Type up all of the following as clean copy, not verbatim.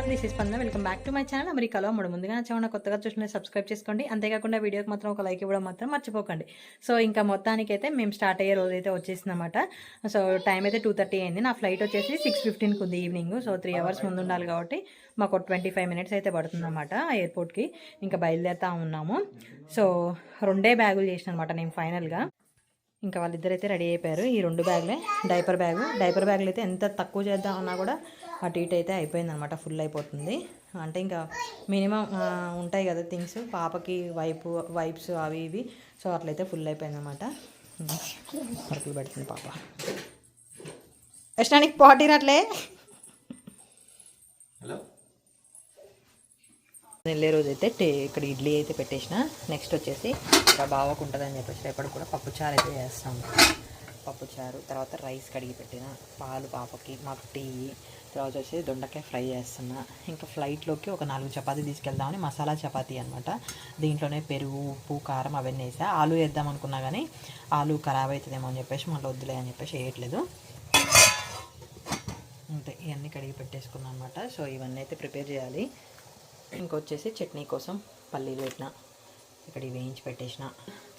This is స్పందన. Welcome back to my channel అమెరికాలో అమ్ముడు. ముందుగా నా ఛానల్ కొత్తగా చూసిన సబ్స్క్రైబ్ చేసుకోండి. అంతేకాకుండా వీడియోకి మాత్రం ఒక లైక్ ఇవ్వడం మాత్రం మర్చిపోకండి. సో ఇంకా మొత్తానికైతే మేము స్టార్ట్ అయ్యే రోజు అయితే వచ్చేసిందన్నమాట. సో టైం అయితే 2:30 అయింది. నా ఫ్లైట్ వచ్చేసి 6:15కి ఉంది ఈవినింగ్. సో 3 hours ముందు ఉండాలి కాబట్టి మాకు 25 minutes అయితే పడుతుందన్నమాట ఎయిర్పోర్ట్కి. ఇంకా బయలుదేరుతా ఉన్నాము. సో 2 బ్యాగులు చేసిన అనమాట నేను ఫైనల్గా. ఇంకా వాళ్ళిద్దరైతే రెడీ అయిపోయారు. ఈ 2 బ్యాగులే డైపర్ బ్యాగులు అయితే ఎంత తక్కువ చేద్దాం అన్నా కూడా అటు ఇటు అయితే అయిపోయిందనమాట. ఫుల్ అయిపోతుంది. అంటే ఇంకా మినిమం ఉంటాయి కదా థింగ్స్, పాపకి వైప్స్ అవి ఇవి. సో అట్లయితే ఫుల్ అయిపోయిందనమాట. సరుకులు పెడుతుంది పాప. ఎష్టానికి పాటీ రాట్లే. వెళ్ళే రోజు అయితే ఇక్కడ ఇడ్లీ అయితే పెట్టేసిన. నెక్స్ట్ వచ్చేసి ఇంకా బావకు ఉంటుందని చెప్పేసి రేపటి కూడా పప్పుచారు అయితే చేస్తాము. పప్పుచారు తర్వాత రైస్ కడిగి పెట్టిన, పాలు పాపకి, మాకు టీ, తర్వాత వచ్చేసి దొండకాయ ఫ్రై చేస్తున్నా. ఇంకా ఫ్లైట్లోకి ఒక 4 చపాతీ తీసుకెళ్దామని మసాలా చపాతీ అనమాట. దీంట్లోనే పెరుగు, ఉప్పు, కారం అవన్నీ వేసా. ఆలు వేద్దాం అనుకున్నా కానీ ఆలు ఖరాబ్ అవుతుందేమో అని చెప్పేసి మళ్ళీ వద్దులే అని చెప్పేసి వేయట్లేదు. అంతే, ఇవన్నీ కడిగి పెట్టేసుకున్నాను అనమాట. సో ఇవన్నీ అయితే ప్రిపేర్ చేయాలి. ఇంకొచ్చేసి చట్నీ కోసం పల్లీలు పెట్టిన, ఇక్కడ వేయించి పెట్టేసిన,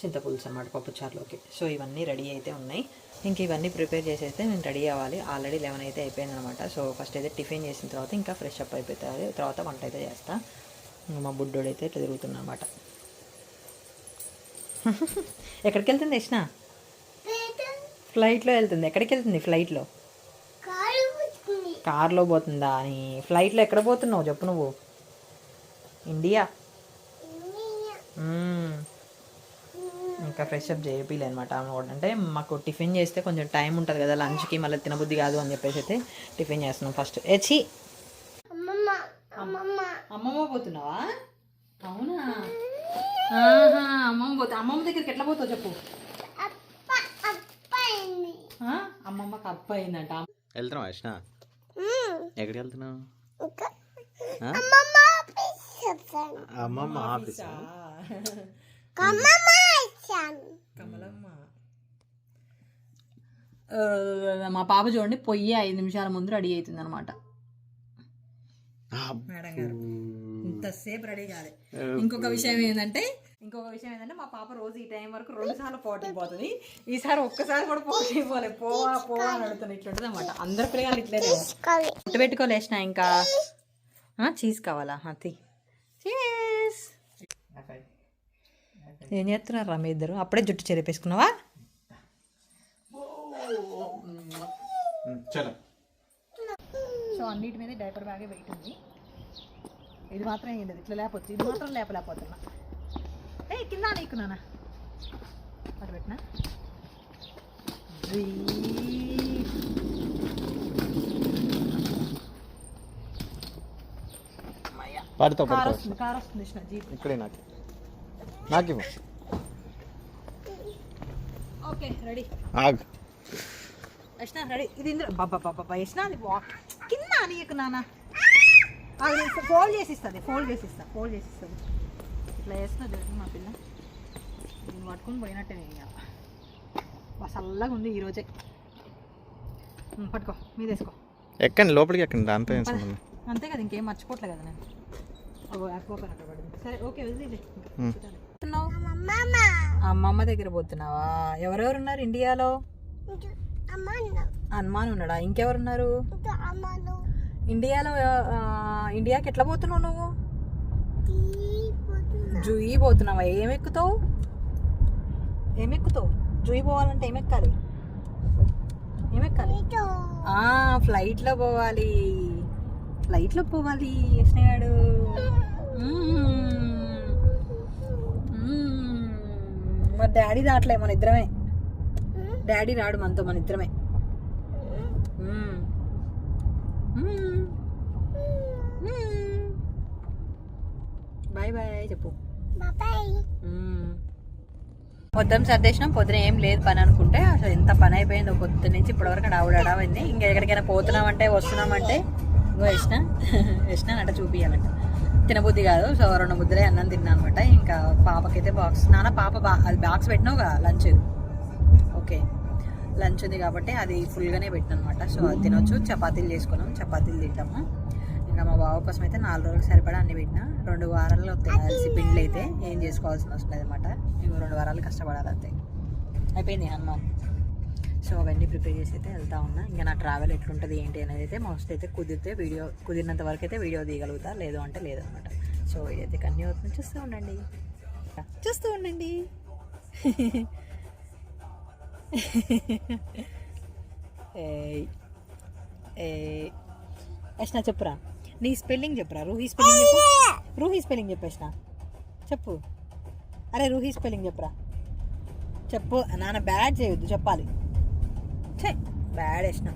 చింతపులుసు అన్నమాట పప్పుచారులోకి. సో ఇవన్నీ రెడీ అయితే ఉన్నాయి. ఇంక ఇవన్నీ ప్రిపేర్ చేసేస్తే నేను రెడీ అవ్వాలి. ఆల్రెడీ 11 అయితే అయిపోయిందనమాట. సో ఫస్ట్ అయితే టిఫిన్ చేసిన తర్వాత ఇంకా ఫ్రెష్ అప్ అయిపోతుంది. తర్వాత వంట అయితే చేస్తా. మా బుడ్డోడు అయితే ఇట్లా తిరుగుతున్నా అనమాట. ఎక్కడికి వెళ్తుంది యష్ణ? ఫ్లైట్లో వెళ్తుంది. ఎక్కడికి వెళ్తుంది ఫ్లైట్లో? కార్లో పోతుందా? అని ఫ్లైట్లో ఎక్కడ పోతున్నావు చెప్పు నువ్వు? ఇండియా. ఇంకా ఫ్రెష్ అప్ చేయాలి అనమాట. అంటే మాకు టిఫిన్ చేస్తే కొంచెం టైం ఉంటుంది కదా లంచ్కి, మళ్ళీ తినబుద్ధి కాదు అని చెప్పేసి అయితే టిఫిన్ చేస్తున్నాం ఫస్ట్. ఏచి అమ్మమ్మ పోతున్నావా? అవునా? అమ్మమ్మ దగ్గరికి ఎట్లా పోతావు చెప్పు. అమ్మమ్మకి అప్ప అయిందంట. వెళ్తున్నావా యష్ణ? ఎక్కడికి వెళ్తున్నావు? అమ్మమ్మ ఆఫీస్. మా పాప చూడండి పొయ్యి 5 నిమిషాల ముందు రెడీ అవుతుంది అనమాట. మేడం గారు ఇంతసేపు రెడీ కాదు. ఇంకొక విషయం ఏంటంటే మా పాప రోజు ఈ టైం వరకు 2 సార్లు పోటీపోతుంది. ఈసారి ఒక్కసారి కూడా పోటీపోలే. పోవా అని అడుగుతుంది. ఇట్లుంటుంది అనమాట. అందరి పిల్లలు ఇట్లేదే. పుట్టు పెట్టుకోలేసిన. ఇంకా చీజ్ కావాలా? అతి చీజ్. ఏం చేస్తున్నారా మీ ఇద్దరు? అప్పుడే జుట్టు చెరిపేసుకున్నావా? సో అన్నిటి మీద డైపర్ బ్యాగే వెయిట్ ఉంది. ఇది మాత్రం ఏం లేదు, ఇట్లా లేకపోతే ఇది మాత్రం లేపలేకపోతున్నా. ఏ కింద నీకు నాన్న అటు పెట్టినా. కార్ వస్తుంది ఇక్కడే. నాకు ఓకే రెడీ. యష్ణ రెడీ. ఇది ఇందులో బాబా యష్ణ అది కింద నీకు నాన్న. ఫోల్డ్ చేసిస్తుంది. ఇట్లా చేస్తున్నా చూడండి మా పిల్ల. దీన్ని పట్టుకొని పోయినట్టే నేను. చల్లగా ఉంది ఈరోజే. పట్టుకో, మీద వేసుకో. ఎక్కండి లోపలికి, ఎక్కండి. అంతే కదా, ఇంకేం మర్చిపోవట్లే కదా నేను. సరే ఓకే వదిలే. అమ్మమ్మ దగ్గర పోతున్నావా? ఎవరెవరు ఉన్నారు ఇండియాలో? హనుమాన్ ఉన్నాడా? ఇంకెవరున్నారు ఇండియాలో? ఇండియాకి ఎట్లా పోతున్నావు నువ్వు? జూయి పోతున్నావా? ఏమెక్కుతావు? జూయి పోవాలంటే ఏమెక్కాలి? ఫ్లైట్లో పోవాలి. యష్ణగాడు. మరి డాడీ రావట్లే, మన ఇద్దరమే. డాడీ రాడు మనతో, మన ఇద్దరమే. బాయ్ బాయ్ చెప్పు. మొత్తం సర్దేసినాం. పొద్దున ఏం లేదు పని అనుకుంటే అసలు ఎంత పని అయిపోయిందో పొద్దున్న నుంచి ఇప్పటివరకు అడావింది. ఇంకా ఎక్కడికైనా పోతున్నామంటే వస్తున్నామంటే యష్ణ అంటే చూపియాలంట. తినబుద్ధి కాదు. సో 2 ముద్దలే అన్నం తిన్నా అనమాట. ఇంకా పాపకైతే బాక్స్, నాన్న పాప అది బాక్స్ పెట్టినావు కదా లంచ్. ఓకే, లంచ్ ఉంది కాబట్టి అది ఫుల్గానే పెట్టిన అనమాట. సో అది తినొచ్చు. చపాతీలు చేసుకున్నాం, చపాతీలు తింటాము. ఇంకా మా బావ కోసం అయితే 4 రోజులకు సరిపడా అన్ని పెట్టిన 2 వారాల్లో వస్తాయి కలిసి పిండ్లు అయితే ఏం చేసుకోవాల్సిన అవసరం లేదన్నమాట. ఇంకో 2 వారాలు కష్టపడాలి అంతే. అయిపోయింది హనుమాన్. సో అవన్నీ ప్రిపేర్ చేసి అయితే వెళ్తా ఉన్నా. ఇంకా నా ట్రావెల్ ఎట్లుంటుంది ఏంటి అనేది అయితే మోస్ట్ అయితే కుదిరినంత వరకు అయితే వీడియో తీయగలుగుతా, లేదు అంటే లేదనమాట. సో ఇదైతే కంటిన్యూ అవుతుంది, చూస్తూ ఉండండి. యష్నా చెప్పురా, నీ స్పెల్లింగ్ చెప్పురా. రూహీ స్పెల్లింగ్ చెప్పు. రూహీ స్పెల్లింగ్ చెప్పు యష్నా, చెప్పు. అరే రూహీ స్పెల్లింగ్ చెప్పురా, చెప్పు. నాన్న బ్యాడ్ చేయొద్దు, చెప్పాలి. బ్యాడ్ యష్నా.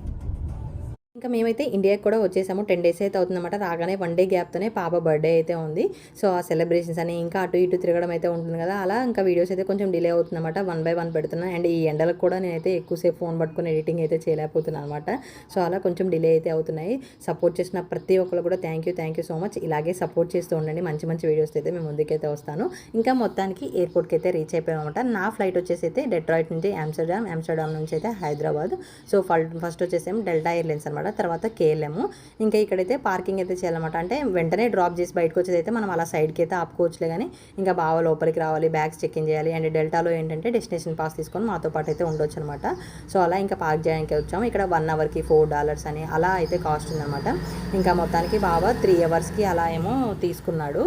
ఇంకా మేమైతే ఇండియాకి కూడా వచ్చేసాము. 10 days అయితే అవుతుందన్నమాట. రాగానే 1 day గ్యాప్తోనే పాప బర్త్డే అయితే ఉంది. సో ఆ సెలబ్రేషన్స్ అని ఇంకా అటు ఇటు తిరగడం అయితే ఉంటుంది కదా, అలా ఇంకా వీడియోస్ అయితే కొంచెం డిలే అవుతుందన్నమాట. 1 by 1 పెడుతున్నాను. అండ్ ఈ ఎండలకు కూడా నేనైతే ఎక్కువసేపు ఫోన్ పట్టుకుని ఎడిటింగ్ అయితే చేయలేకపోతున్నాను అనమాట. సో అలా కొంచెం డిలే అయితే అవుతున్నాయి. సపోర్ట్ చేసిన ప్రతి ఒక్కరు కూడా థ్యాంక్ యూ సో మచ్. ఇలాగే సపోర్ట్ చేస్తూ ఉండండి. మంచి వీడియోస్ అయితే మేము ముందుకైతే వస్తాను. ఇంకా మొత్తానికి ఎయిర్పోర్ట్కి అయితే రీచ్ అయిపోయాం అనమాట. నా ఫ్లైట్ వచ్చేసి అయితే డెట్రాయిట్ నుంచి ఆమ్స్టర్డామ్ నుంచి అయితే హైదరాబాద్. సో ఫస్ట్ వచ్చేసేమో డెల్టా ఎయిర్లైన్స్ అనమాట, తర్వాత KLM. ఇంకా ఇక్కడైతే పార్కింగ్ అయితే చేయాలన్నమాట. అంటే వెంటనే డ్రాప్ చేసి బయటకు వచ్చేది అయితే మనం అలా సైడ్కి అయితే ఆపుకోవచ్చులే, కానీ ఇంకా బాగా లోపలికి రావాలి, బ్యాగ్స్ చెక్ ఇన్ చేయాలి. అండ్ డెల్టాలో ఏంటంటే డెస్టినేషన్ పాస్ తీసుకొని మాతో పాటు అయితే ఉండొచ్చు అనమాట. సో అలా ఇంకా పార్క్ చేయడానికి వచ్చాము. ఇక్కడ 1 hourకి $4 అని అలా అయితే కాస్ట్ ఉందన్నమాట. ఇంకా మొత్తానికి బాగా 3 hours అలా ఏమో తీసుకున్నాడు.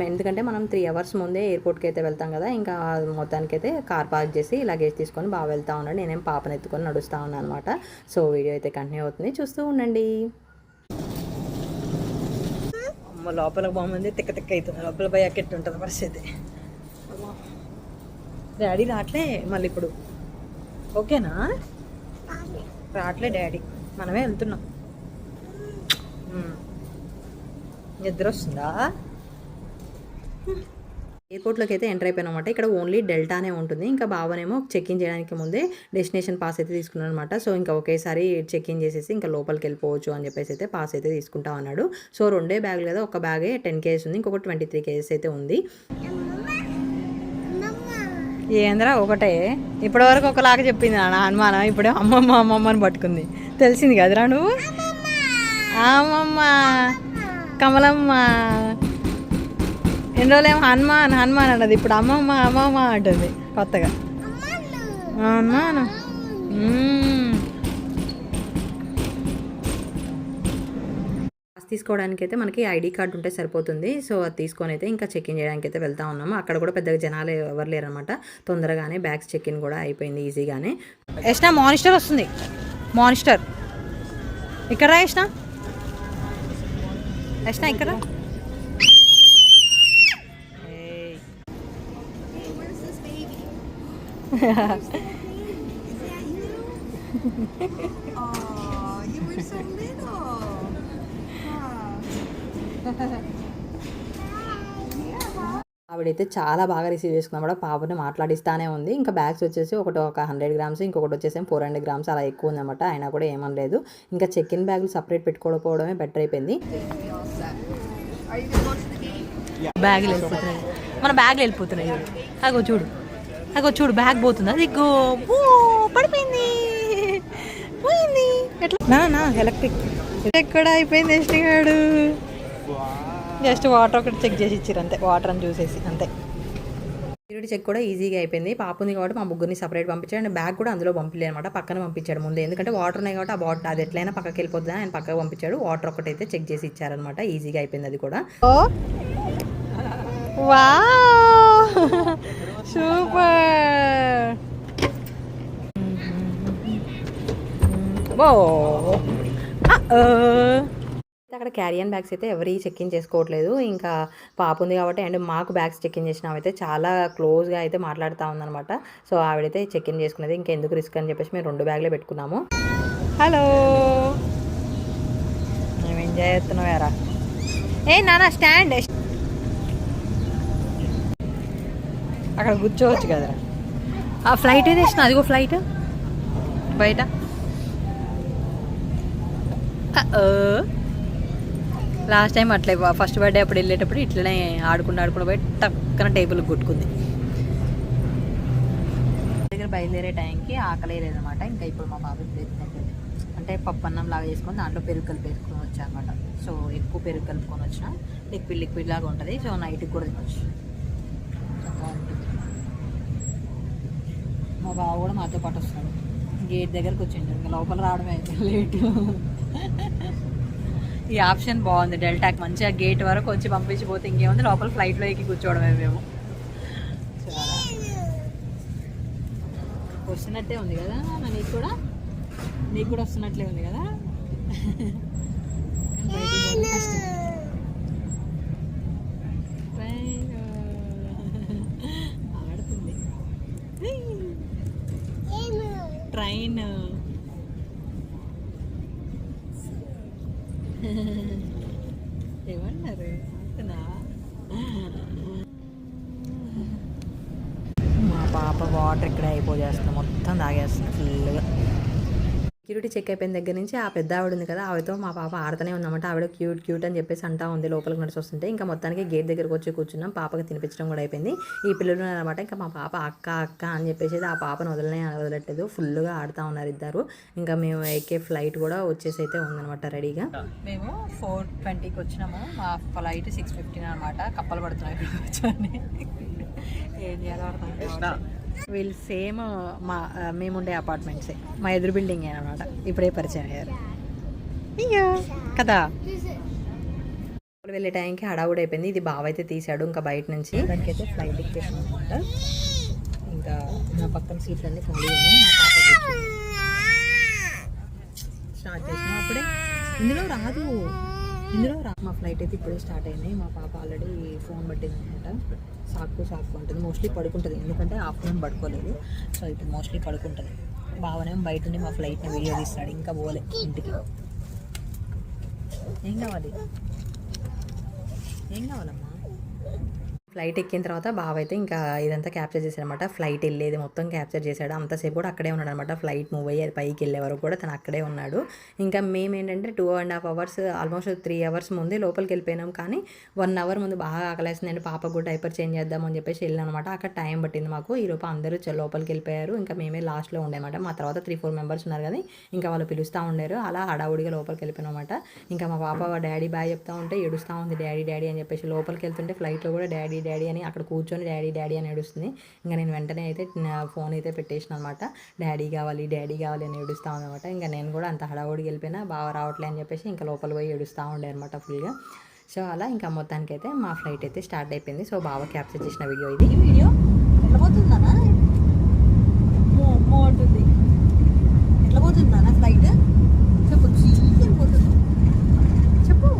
ఎందుకంటే మనం 3 hours ముందే ఎయిర్పోర్ట్కి అయితే వెళ్తాం కదా. ఇంకా మొత్తానికైతే కార్ పార్క్ చేసి లగేజ్ తీసుకొని బాగా వెళ్తూ ఉన్నాడు. నేనేం పాపను ఎత్తుకొని నడుస్తూ ఉన్నాను అనమాట. సో వీడియో అయితే కంటిన్యూ అవుతుంది, చూస్తూ ఉండండి. లోపలికి బాగుంది, తిక్క అవుతుంది. లోపల పోయి అక్కెట్టు ఉంటుంది పరిస్థితి. డాడీ రావట్లే మళ్ళీ ఇప్పుడు. ఓకేనా? రావట్లే డాడీ, మనమే వెళ్తున్నాం. నిద్ర వస్తుందా? ఎయిర్పోర్ట్లోకి అయితే ఎంటర్ అయిపోయాను అనమాట. ఇక్కడ ఓన్లీ డెల్టానే ఉంటుంది. ఇంకా బావనేమో చెక్ ఇన్ చేయడానికి ముందే డెస్టినేషన్ పాస్ అయితే తీసుకున్నాను అనమాట. సో ఇంకా ఒకేసారి చెక్ ఇన్ చేసేసి ఇంకా లోపలికి వెళ్ళిపోవచ్చు అని చెప్పేసి అయితే పాస్ అయితే తీసుకుంటా అన్నాడు. సో 2 బ్యాగులు కదా, ఒక బ్యాగే 10 kgs ఉంది, ఇంకొకటి 23 kgs అయితే ఉంది. ఏంద్రా ఒకటే ఇప్పటి వరకు ఒకలాగా చెప్పింది నా అనుమానం, ఇప్పుడే అమ్మమ్మ అని పట్టుకుంది. తెలిసింది కదరా నువ్వు? అమ్మమ్మ కమలమ్మ. ఎన్ని రోజులేమో హనుమాన్ అన్నది, ఇప్పుడు అమ్మమ్మ అంటుంది కొత్తగా. హనుమాన్. పాస్ తీసుకోవడానికి అయితే మనకి ఐడి కార్డు ఉంటే సరిపోతుంది. సో అది తీసుకొని అయితే ఇంకా చెక్ ఇన్ చేయడానికి అయితే వెళ్తా ఉన్నాము. అక్కడ కూడా పెద్దగా జనాలు ఎవరు లేరనమాట. తొందరగానే బ్యాగ్స్ చెక్ ఇన్ కూడా అయిపోయింది ఈజీగానే. యష్నా మానిస్టర్ వస్తుంది. మానిస్టర్ ఇక్కడ యష్నా ఇక్కడ. ఆవిడైతే చాలా బాగా రిసీవ్ చేసుకున్నాం. పాపని మాట్లాడిస్తానే ఉంది. ఇంకా బ్యాగ్స్ వచ్చేసి ఒక 100 grams, ఇంకొకటి వచ్చేసి 400 grams అలా ఎక్కువ ఉందన్నమాట. అయినా కూడా ఏమనలేదు. ఇంకా చెక్ ఇన్ బ్యాగులు సపరేట్ పెట్టుకోకపోవడమే బెటర్ అయిపోయింది. బ్యాగులు వెళ్ళిపోతున్నాయి, మన బ్యాగులు వెళ్ళిపోతున్నాయి. అగో చూడు బ్యాగ్ పోతుంది. అది పడిపోయింది, పోయింది. ఎట్లా నా ఎలక్ట్రిక్ ఎక్కడ అయిపోయింది. ఎస్టిగాడు జస్ట్ వాటర్ ఒకటి చెక్ చేసి ఇచ్చారు అంతే, వాటర్ అని చూసేసి అంతే. సెక్యూరిటీ చెక్ కూడా ఈజీగా అయిపోయింది. పాప ఉంది కాబట్టి మా ముగ్గురిని సపరేట్ పంపించాడు. అండ్ బ్యాగ్ కూడా అందులో పంపించలేదు అనమాట, పక్కన పంపించాడు ముందే. ఎందుకంటే వాటర్ ఉన్నాయి కాబట్టి ఆ బాటిల్ అది ఎట్లయినా పక్కకి వెళ్ళిపోతుందని ఆయన పక్కకు పంపించాడు. వాటర్ ఒకటైతే చెక్ చేసి ఇచ్చారనమాట. ఈజీగా అయిపోయింది అది కూడా. సూపర్. అక్కడ క్యారియన్ బ్యాగ్స్ అయితే ఎవరి చెక్ ఇన్ చేసుకోవట్లేదు. ఇంకా పాప ఉంది కాబట్టి అండ్ మాకు బ్యాగ్స్ చెక్ ఇన్ చేసిన అయితే చాలా క్లోజ్గా అయితే మాట్లాడుతూ ఉందన్నమాట. సో ఆవిడైతే చెక్ ఇన్ చేసుకునేది. ఇంకెందుకు రిస్క్ అని చెప్పేసి మేము 2 బ్యాగ్లే పెట్టుకున్నాము. హలో, మేము ఎంజాయ్ చేస్తున్నాం యారా. నానా స్టాండ్ అక్కడ కూర్చోవచ్చు కదరా. ఆ ఫ్లైట్ ఏది వేసిన, అదిగో ఫ్లైట్ బయట. లాస్ట్ టైం అట్లే ఫస్ట్ బర్త్డే అప్పుడు వెళ్ళేటప్పుడు ఇట్లనే ఆడుకుంటూ పోయి టక్కన టేబుల్కి కొట్టుకుంది. దగ్గర బయలుదేరే టైంకి ఆకలే లేదనమాట. ఇంకా ఇప్పుడు మా బాబు అంటే పప్పు అన్నం లాగా చేసుకొని దాంట్లో పెరుగు కలిపి వేసుకొని వచ్చానమాట. సో ఎక్కువ పెరుగు కలుపుకొని వచ్చిన లిక్విడ్ లాగా ఉంటుంది. సో నైట్కి కూడా తినొచ్చు, బాగుంటుంది. మా బావ కూడా మాతో పాటు వస్తున్నాడు. గేట్ దగ్గరకు వచ్చింటాడు, ఇంకా లోపల రావడమే అయితే లేటు. ఈ ఆప్షన్ బాగుంది, డెల్టాక్ మంచిగా గేట్ వరకు వచ్చి పంపించిపోతే ఇంకేముంది, లోపల ఫ్లైట్లో ఎక్కి కూర్చోవడమే మేము. వస్తున్నట్టే ఉంది కదా నీకు కూడా, వస్తున్నట్లే ఉంది కదా. ఆడుతుంది ట్రైన్. ఏమన్నారు అంటున్నా. మా పాప వాటర్ ఇక్కడ అయిపోయేస్తుంది, మొత్తం తాగేస్తుంది ఫుల్గా. సెక్యూరిటీ చెక్ అయిపోయిన దగ్గర నుంచి ఆ పెద్ద ఆవిడ ఉంది కదా, ఆవిడతో మా పాప ఆడుతూనే ఉందన్నమాట. ఆవిడ క్యూట్ అని చెప్పేసి అంటా ఉంది లోపలికి నడిచి వస్తుంటే. ఇంకా మొత్తానికి గేట్ దగ్గరకు వచ్చి కూర్చున్నాం, పాపకి తినిపించడం కూడా అయిపోయింది. ఈ పిల్లలు అనమాట, ఇంకా మా పాప అక్క అని చెప్పేసి ఆ పాపను వదలట్లేదు, ఫుల్గా ఆడుతూ ఉన్నారు ఇద్దరు. ఇంకా మేము ఎక్కే ఫ్లైట్ కూడా వచ్చేసి అయితే ఉందన్నమాట రెడీగా. మేము 4:20కి వచ్చినాము, మా ఫ్లైట్ 6:15 అనమాట. కప్పలు పడుతున్నాయి ఇక్కడ కూర్చొని, ఏం చేయాలో అర్థం. వీళ్ళు సేమ్ మేముండే అపార్ట్మెంట్సే, మా ఎదురు బిల్డింగ్ అనమాట. ఇప్పుడే పరిచయం అయ్యారు కదా. వెళ్ళే టైంకి హడావుడి అయిపోయింది. ఇది బావ అయితే తీసాడు ఇంకా బయట నుంచి. దానికైతే ఫ్లైట్ ఎక్కేసాం అనమాట. ఇంకా నా పక్కన సీట్లన్నీ ఖాళీ ఉన్నాయి. మా పాప స్టార్ట్ చేసినాం అప్పుడే. ఇందులో రాదు. మా ఫ్లైట్ అయితే ఇప్పుడే స్టార్ట్ అయినాయి. మా పాప ఆల్రెడీ ఫోన్ పట్టింది అనమాట. సాకు ఉంటుంది, మోస్ట్లీ పడుకుంటుంది, ఎందుకంటే ఆఫ్టర్నూన్ పడుకోలేదు. సో ఇప్పుడు మోస్ట్లీ పడుకుంటుంది. బావనేమో బయట నుండి మా ఫ్లైట్ని వీడియో తీస్తాడు, ఇంకా పోలే ఇంటికి. ఏం కావాలమ్మా? ఫ్లైట్ ఎక్కిన తర్వాత బావ అయితే ఇంకా ఇదంతా క్యాప్చర్ చేశాడనమాట. ఫ్లైట్ వెళ్ళేది మొత్తం క్యాప్చర్ చేశాడు. అంతసేపు కూడా అక్కడే ఉన్నాడు అనమాట. ఫ్లైట్ మూవ్ అయ్యి అది పైకి వెళ్ళే వరకు కూడా తను అక్కడే ఉన్నాడు. ఇంకా మేము ఏంటంటే 2.5 hours, ఆల్మోస్ట్ 3 hours ముందే లోపలికి వెళ్ళిపోయినాం. కానీ 1 hour ముందు బాగా ఆకలేసిందండి, పాపకు కూడా డైపర్ చేంజ్ చేద్దామని చెప్పేసి వెళ్ళాం అనమాట. అక్కడ టైం పట్టింది మాకు. ఈలోపు అందరూ లోపలికి వెళ్ళిపోయారు. ఇంకా మేమే లాస్ట్లో ఉండేమాట. మా తర్వాత 3-4 members ఉన్నారు కదా, ఇంకా వాళ్ళు పిలుస్తూ ఉండారు. అలా హడావుడిగా లోపలికి వెళ్ళిపోయినాం అనమాట. ఇంకా మా పాప డాడీ బాయ్ చెప్తా ఉంటే ఏడుస్తూ ఉంది, డాడీ అని చెప్పేసి. లోపలికి వెళ్తుంటే ఫ్లైట్లో కూడా డాడీ అని అక్కడ కూర్చొని డాడీ అని ఏడుస్తుంది. ఇంకా నేను వెంటనే అయితే నా ఫోన్ అయితే పెట్టేసిన అనమాట. డాడీ కావాలి అని ఏడుస్తూ ఉందన్నమాట. ఇంకా నేను కూడా అంత హడావుడికి వెళ్ళిపోయినా, బాగా రావట్లే అని చెప్పేసి ఇంకా లోపల పోయి ఏడుస్తూ ఉండే అనమాట ఫుల్గా. సో అలా ఇంకా మొత్తానికైతే మా ఫ్లైట్ అయితే స్టార్ట్ అయిపోయింది. సో బాగా క్యాప్చర్ చేసిన వీడియో ఇది. వీడియో ఎట్లా పోతుందా ఉంటుంది, ఎట్లా పోతుందా ఫ్లైట్ చెప్పు, పోతుంది చెప్పు.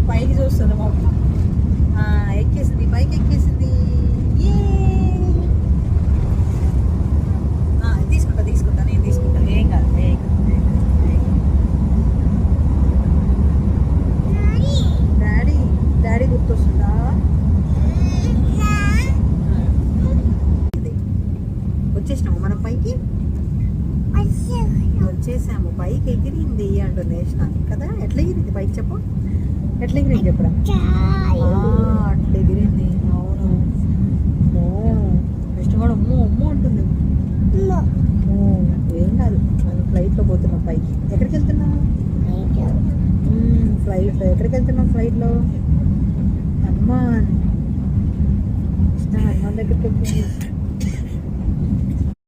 పైకి చూస్తుంది మా ఎక్కేసింది, పైకి ఎక్కేసింది. తీసుకుంటా నేను తీసుకుంటా, ఏం కాదు. డాడీ గుర్తొస్తుందా? వచ్చేసినాము మనం పైకి, వచ్చేసాము పైకి. ఎగిరింది అంటుంది కదా. ఎట్లా ఎగిరింది పైకి చెప్పు, ఎట్లా ఎగిరింది చెప్పరా? అట్లా ఎగిరింది. అవును, విష్ణు కూడా అమ్మో అంటుంది. ఏం కాదు, మనం ఫ్లైట్లో పోతున్నాం పైకి. ఎక్కడికి వెళ్తున్నాం? ఫ్లైట్లో. ఎక్కడికి వెళ్తున్నాం ఫ్లైట్లో? హనుమాన్ దగ్గరికి వెళ్తుంది.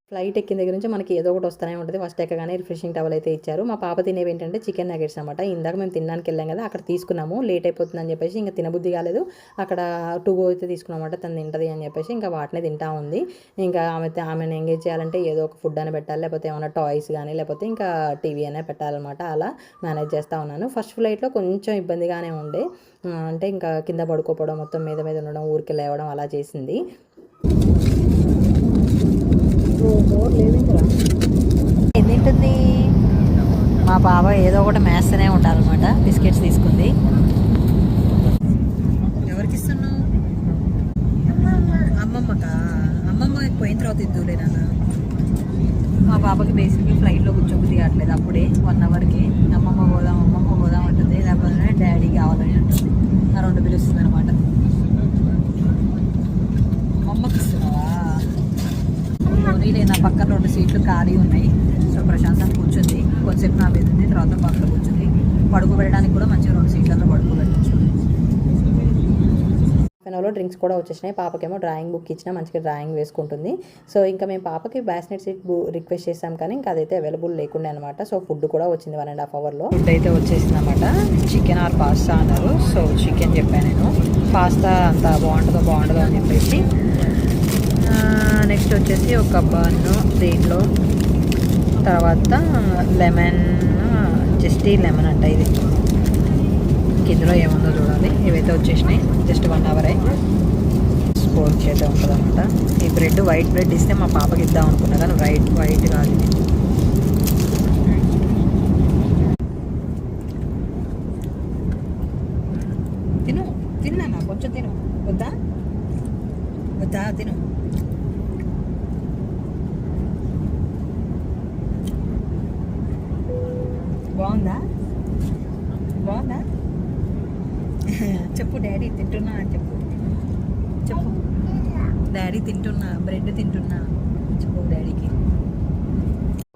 ఫ్లైట్ ఎక్కిన దగ్గర నుంచి మనకి ఏదో ఒకటి వస్తూనే ఉంటుంది. ఫస్ట్ ఎక్కగానే రిఫ్రెషింగ్ టవల్ అయితే ఇచ్చారు. మా పాప తినేవి ఏంటంటే చికెన్ నగెట్స్ అనమాట. ఇందాక మేము తినడానికి వెళ్ళాం కదా, అక్కడ తీసుకున్నాము. లేట్ అయిపోతుందని చెప్పేసి ఇంకా తినబుద్ధి కాలేదు. అక్కడ 2 అయితే తీసుకున్నాం అనమాట. తను తింటుంది అని చెప్పేసి ఇంకా వాటినే తింటా ఉంది. ఇంకా ఆమెను ఎంగేజ్ చేయాలంటే ఏదో ఒక ఫుడ్ అని పెట్టాలి, లేకపోతే ఏమైనా టాయ్స్ కానీ, లేకపోతే ఇంకా టీవీ అనే పెట్టాలన్నమాట. అలా మేనేజ్ చేస్తూ ఉన్నాను. ఫస్ట్ ఫ్లైట్లో కొంచెం ఇబ్బందిగానే ఉండే, అంటే ఇంకా కింద పడుకోపోవడం, మొత్తం మీద ఉండడం, ఊరికి లేవడం అలా చేసింది. ఏం తింటుంది మా బాబా? ఏదో ఒకటి మేస్తూనే ఉండాలన్నమాట. బిస్కెట్స్ తీసుకుంది. ఎవరికి ఇస్తున్నావు? అమ్మమ్మకా? అమ్మమ్మ పోయిన తర్వాత ఇద్దులే నాన్న. మా బాబాకి బేసిక్గా ఫ్లైట్లో కూర్చోబుద్ధి కావట్లేదు. అప్పుడే 1 hourకి అమ్మమ్మ పోదాం అంటుంది, లేకపోతే డాడీ కావాలని అంటుంది. ఆ 2 పిలుస్తుంది అనమాట. అమ్మకి ఇస్తున్నావా? పోనీలే, నా పక్కన 2 సీట్లు ఖాళీ ఉన్నాయి. సో ప్రశాంతం కూర్చుంది, కొంచెంసేపు నా మీద ఉంది, తర్వాత పక్కన కూర్చుంది. పడుకోబెట్టడానికి కూడా మంచిగా 2 సీట్లలో పడుకోబెట్టచ్చు. పెనోలో డ్రింక్స్ కూడా వచ్చేసినాయి. పాపకేమో డ్రాయింగ్ బుక్ ఇచ్చినా మంచిగా డ్రాయింగ్ వేసుకుంటుంది. సో ఇంకా మేము పాపకి బాస్కెట్ సీట్ రిక్వెస్ట్ చేసాం, కానీ ఇంకా అదైతే అవైలబుల్ లేకుండా అనమాట. సో ఫుడ్ కూడా వచ్చింది 1.5 అవర్లో. ఫుడ్ అయితే వచ్చేసింది అనమాట. చికెన్ ఆర్ పాస్తా అన్నారు. సో చికెన్ చెప్పాను నేను, పాస్తా అంత బాగుంటుందో అని చెప్పేసి. నెక్స్ట్ వచ్చేసి ఒక బన్ను దీంట్లో, తర్వాత లెమన్, జస్ట్ లెమన్ అంట ఇది. ఇందులో ఏముందో చూడాలి. ఇవైతే వచ్చేసినాయి. జస్ట్ 1 అవరే స్పోర్ట్స్ అయితే ఉంటుంది అనమాట. ఈ బ్రెడ్ వైట్ బ్రెడ్ ఇస్తే మా పాపకి ఇద్దాం అనుకున్నా, కానీ వైట్ కాదు ఇది. తిన్నా కొంచెం తిను. వద్దా తిను. బాగుందా చెప్పు, డాడీ తింటున్నా అని చెప్పు. డాడీ తింటున్నా, బ్రెడ్ తింటున్నా చెప్పు డాడీకి.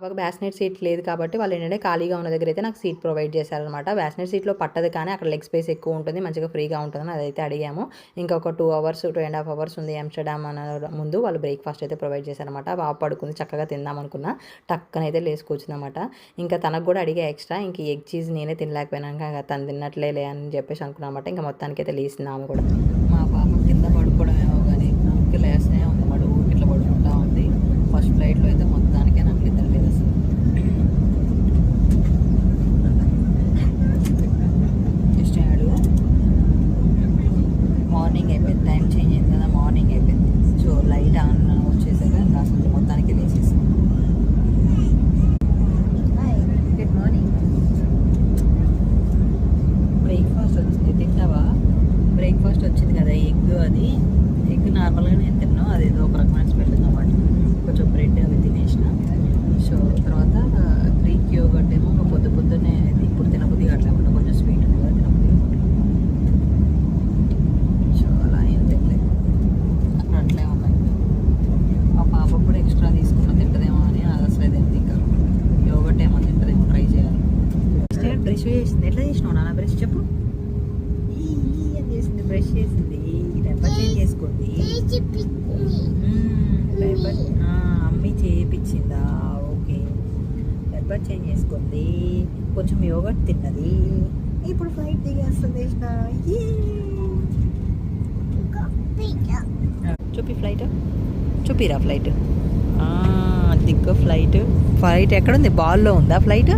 ఒక బ్యాస్నెట్ సీట్ లేదు కాబట్టి వాళ్ళు ఏంటంటే ఖాళీగా ఉన్న దగ్గర అయితే నాకు సీట్ ప్రొవైడ్ చేశారనమాట. బ్యాస్నెట్ సీట్లో పట్టదు, కానీ అక్కడ లెగ్ స్పేస్ ఎక్కువ ఉంటుంది, మంచిగా ఫ్రీగా ఉంటుందని అదైతే అడిగాము. ఇంకొక 2.5 అవర్స్ ఉంది ఆమ్స్టర్డామ్ అన్న ముందు వాళ్ళు బ్రేక్ఫాస్ట్ అయితే ప్రొవైడ్ చేశారనమాట. బాగా పడుకుంది, చక్కగా తిందాం అనుకున్నా, టక్కనైతే లేసుకొచ్చిందన్నమాట. ఇంకా తనకు కూడా అడిగే ఎక్స్ట్రా, ఇంక ఎగ్ చీజ్ నేనే తినలేకపోయినాక తను తిన్నట్లేలే అని చెప్పేసి అనుకున్నమాట. ఇంకా మొత్తానికి అయితే లేసింది ఆమె కూడా. మా పాప కింద పడుకోవడమేమో కానీ నాకు లేస్తూనే ఉంది, ఊరికి ఇట్లా పడుకుంటా ఉంది. ఫస్ట్ ఫ్లైట్లో అయితే మొత్తానికే నాకు నిద్ర లేదు అసలు. మార్నింగ్ అయిపోయింది, టైం చేంజ్ అయింది కదా, మార్నింగ్ అయిపోయింది. సో లైట్ ఆన్ వచ్చేసాక ఇంకా అసలు మొత్తానికి లేచేసాను. Good morning. బ్రేక్ఫాస్ట్ వచ్చింది, తింటావా? బ్రేక్ఫాస్ట్ వచ్చింది కదా, ఎగ్ నార్మల్గా నేను తిన్నాను, అదేదో ఒక రకమైన స్మెల్ ఉందన్నమాట. కొంచెం బ్రెడ్ అవి తినేసిన. సో తర్వాత గ్రీక్ యోగర్ట్ ఏమో పొద్దున్నే ఇప్పుడు తినబుద్ధి కావట్లేదు, కొంచెం స్వీట్ ఉంది కదా తినబుద్ధి. సో అలా ఏం తినలేదు, అక్కడ అట్లే ఉన్నాయి. ఆ పాప కూడా ఎక్స్ట్రా తీసుకున్న తింటదేమో అని, అది అసలు ఏం ఇంకా యోగర్ట్ ఏమో తింటదేమో, ట్రై చేయాలి. బ్రష్ చేసింది, ఎట్లా చేసినావు నాన్న బ్రష్ చెప్పు. చేసింది, బ్రష్ చేసింది, డబ్బా చేంజ్ చేసుకుంది. అమ్మి చేయించిందా? ఓకే, డబ్బా చేంజ్ చేసుకుంది, కొంచెం యోగర్ట్ తిన్నది. ఇప్పుడు ఫ్లైట్ దిగేస్తుంది. చూపి ఫ్లైట్, చూపిరా ఫ్లైట్. దిగ్గు ఫ్లైట్ ఎక్కడుంది? బాల్లో ఉందా ఫ్లైట్?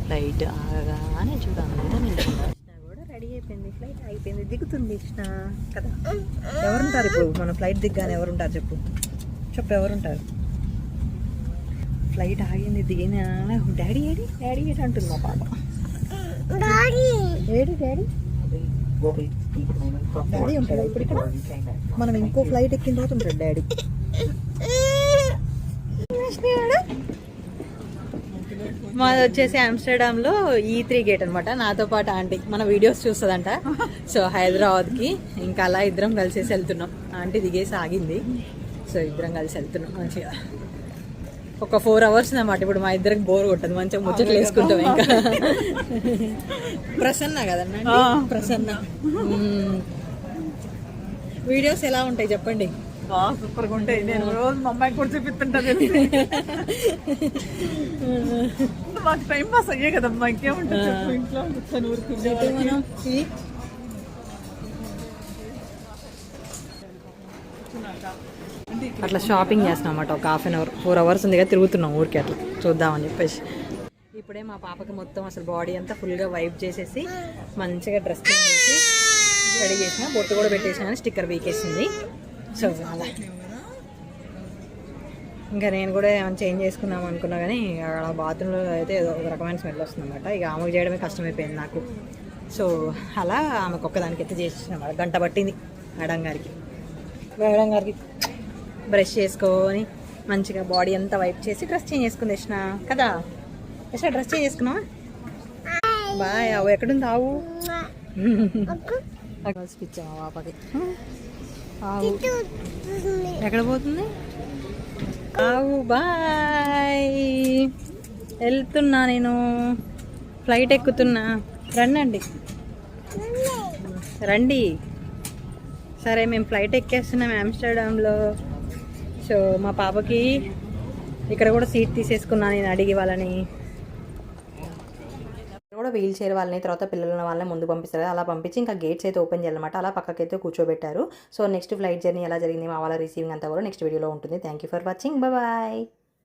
ఫ్లైట్ ఆగగానే చూడాలి కూడా రెడీ అయిపోయింది. ఫ్లైట్ అయిపోయింది, దిగుతుంది ఇష్ట కదా. ఎవరుంటారు ఇప్పుడు మనం ఫ్లైట్ దిగ్గానే? ఎవరుంటారు చెప్పు ఎవరుంటారు? ఫ్లైట్ ఆగింది, దిగిన డాడీ ఏడి అంటుంది మా పాప. ఏడి డాడీ ఉంటాడా ఇప్పుడు ఇక్కడ? మనం ఇంకో ఫ్లైట్ ఎక్కిన తర్వాత ఉంటాడు డాడీ. మాది వచ్చేసి ఆమ్స్టర్డామ్లో E3 గేట్ అనమాట. నాతో పాటు ఆంటీ మన వీడియోస్ చూస్తుందంట. సో హైదరాబాద్కి ఇంకా అలా ఇద్దరం కలిసేసి వెళ్తున్నాం. ఆంటీ దిగేసి ఆగింది, సో ఇద్దరం కలిసి వెళ్తున్నాం. మంచిగా ఒక 4 అవర్స్ అన్నమాట. ఇప్పుడు మా ఇద్దరికి బోర్ కొట్టదు, మంచిగా ముచ్చట్లు వేసుకుంటాం. ఇంకా ప్రసన్న కదండి, ప్రసన్న. వీడియోస్ ఎలా ఉంటాయి చెప్పండి? సూపర్గా ఉంటాయి. నేను రోజు మా అమ్మాయికి కూడా చూపిస్తుంటా. మాకు టైం పాస్ అయ్యే కదమ్మా, ఇంకేముంటుంది చెప్పు, ఇంట్లో కూర్చొని ఊరుకుంటే. అట్లా షాపింగ్ చేస్తున్నాం అన్నమాట. ఒక 1/2 అవర్ 4 అవర్స్ ఉంది కదా, తిరుగుతున్నాం ఊరికి అట్లా చూద్దామని చెప్పేసి. ఇప్పుడే మా పాపకి మొత్తం అసలు బాడీ అంతా ఫుల్గా వైప్ చేసేసి మంచిగా డ్రెస్ చేసి రెడీ చేసిన, బొట్టు కూడా పెట్టేసిన, కానీ స్టిక్కర్ వీకేసింది. సో అలా ఇంకా నేను కూడా ఏమైనా చేంజ్ చేసుకుందాం అనుకున్నా, కానీ అక్కడ బాత్రూంలో అయితే ఏదో ఒక రకమైన స్మెల్ వస్తుంది అనమాట. ఇక ఆమెకు చేయడమే కష్టమైపోయింది నాకు. సో అలా ఆమెకు ఒక్కదానికి అయితే చేసేసినమాట. గంట పట్టింది మేడం గారికి బ్రష్ చేసుకొని మంచిగా బాడీ అంతా వైప్ చేసి డ్రెస్ చేంజ్ చేసుకుని తెచ్చిన కదా. ఎట్లా డ్రెస్ చేంజ్ చేసుకున్నావా? బాయ్. ఆవు ఎక్కడుంది? ఆవు ఇచ్చాము పాపకి. ఆవు ఎక్కడ పోతుంది? ఆవు బాయ్, వెళ్తున్నా నేను, ఫ్లైట్ ఎక్కుతున్నా. రండి రండి. సరే మేము ఫ్లైట్ ఎక్కేస్తున్నాం ఆమ్స్టర్డామ్లో. సో మా పాపకి ఇక్కడ కూడా సీట్ తీసేసుకున్నా నేను అడిగి వాళ్ళని. కూడా వీల్ చైర్ వాళ్ళని, తర్వాత పిల్లల వాళ్ళని ముందు పంపిస్తారు. అలా పంపించి ఇంకా గేట్స్ అయితే ఓపెన్ చేయాలన్నమాట. అలా పక్కకైతే కూర్చోబెట్టారు. సో నెక్స్ట్ ఫ్లైట్ జర్నీ ఎలా జరిగింది, మా వాళ్ళ రిసీవింగ్ అంతా కూడా నెక్స్ట్ వీడియోలో ఉంటుంది. Thank you for watching. Bye.